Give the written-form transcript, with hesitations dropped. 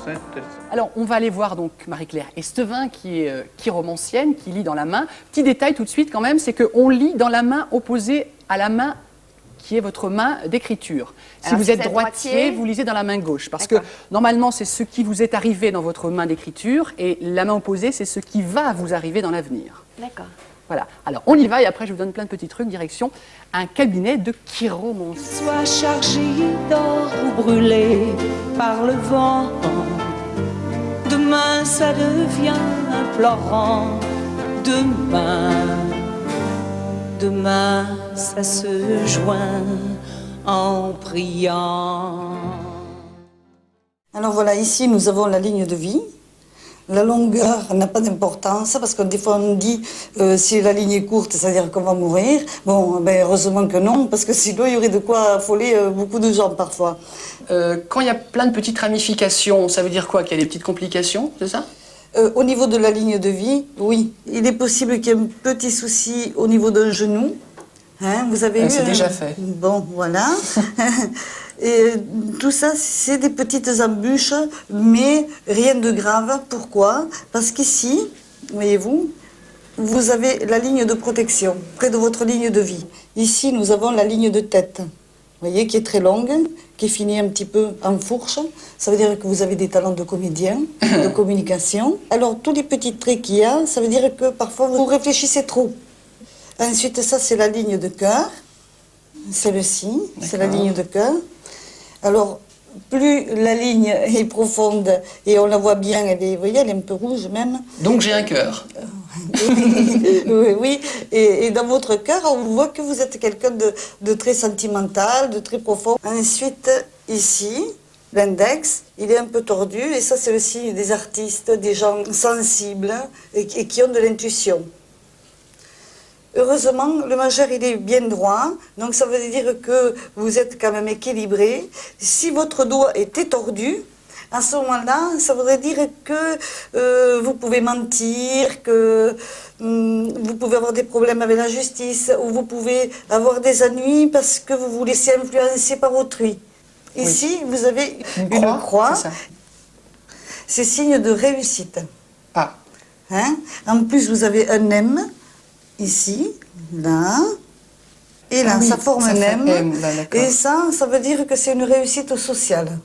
7. Alors, on va aller voir donc Marie-Claire Estevin, qui est chiromancienne, qui lit dans la main. Petit détail tout de suite quand même, c'est qu'on lit dans la main opposée à la main qui est votre main d'écriture. Si vous êtes droitier, vous lisez dans la main gauche. Parce que normalement, c'est ce qui vous est arrivé dans votre main d'écriture, et la main opposée, c'est ce qui va vous arriver dans l'avenir. D'accord. Voilà. Alors, on y va, et après, je vous donne plein de petits trucs, direction un cabinet de chiromancie. Sois chargé d'or ou brûlé par le vent. Demain, ça devient implorant. Demain, ça se joint en priant. Alors voilà, ici nous avons la ligne de vie. La longueur n'a pas d'importance parce que des fois on dit si la ligne est courte, c'est-à-dire qu'on va mourir. Bon, ben, heureusement que non, parce que sinon il y aurait de quoi affoler beaucoup de gens parfois. Quand il y a plein de petites ramifications, ça veut dire quoi? Qu'il y a des petites complications, c'est ça? Au niveau de la ligne de vie, oui. Il est possible qu'il y ait un petit souci au niveau d'un genou. Hein, vous avez eu, c'est déjà fait. Bon, voilà. Et tout ça, c'est des petites embûches, mais rien de grave. Pourquoi? Parce qu'ici, voyez-vous, vous avez la ligne de protection, près de votre ligne de vie. Ici, nous avons la ligne de tête, vous voyez, qui est très longue, qui finit un petit peu en fourche. Ça veut dire que vous avez des talents de comédien, de communication. Alors, tous les petits traits qu'il y a, ça veut dire que parfois vous réfléchissez trop. Ensuite, ça, c'est la ligne de cœur. Celle-ci, c'est la ligne de cœur. Alors, plus la ligne est profonde et on la voit bien, vous voyez, elle est un peu rouge même. Donc j'ai un cœur. Oui, oui. Et dans votre cœur, on voit que vous êtes quelqu'un de très sentimental, de très profond. Ensuite, ici, l'index, il est un peu tordu et ça, c'est le signe des artistes, des gens sensibles et qui ont de l'intuition. Heureusement, le majeur, il est bien droit, donc ça veut dire que vous êtes quand même équilibré. Si votre doigt était tordu, à ce moment-là, ça voudrait dire que vous pouvez mentir, que vous pouvez avoir des problèmes avec la justice, ou vous pouvez avoir des ennuis parce que vous vous laissez influencer par autrui. Ici, vous avez une croix. C'est signe de réussite. Ah. Hein? En plus, vous avez un M. Ici, là, et là, ça forme un M. Et ça veut dire que c'est une réussite sociale.